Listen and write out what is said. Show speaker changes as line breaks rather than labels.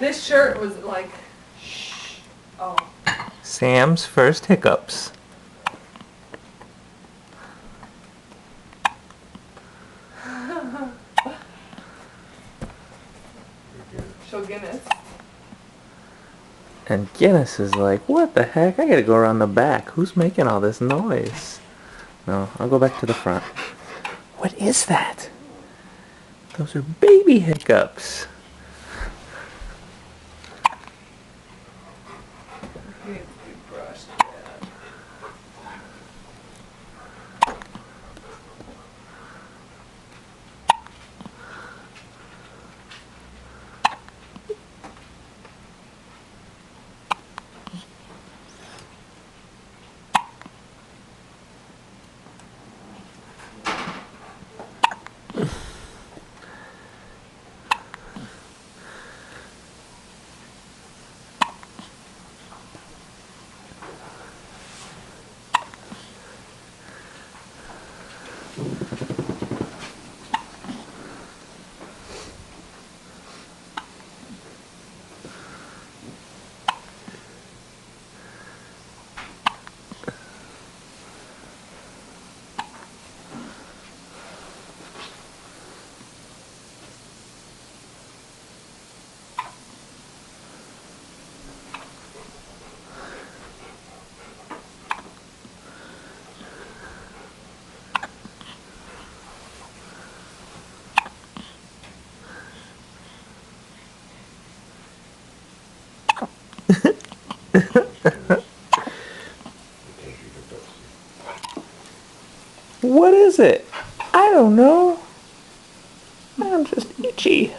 This shirt was like, shh. Oh.
Sam's first hiccups.
Show Guinness.
And Guinness is like, what the heck? I gotta go around the back. Who's making all this noise? No, I'll go back to the front. What is that? Those are baby hiccups.
He needs to be brushed.
What is it? I don't know. I'm just itchy.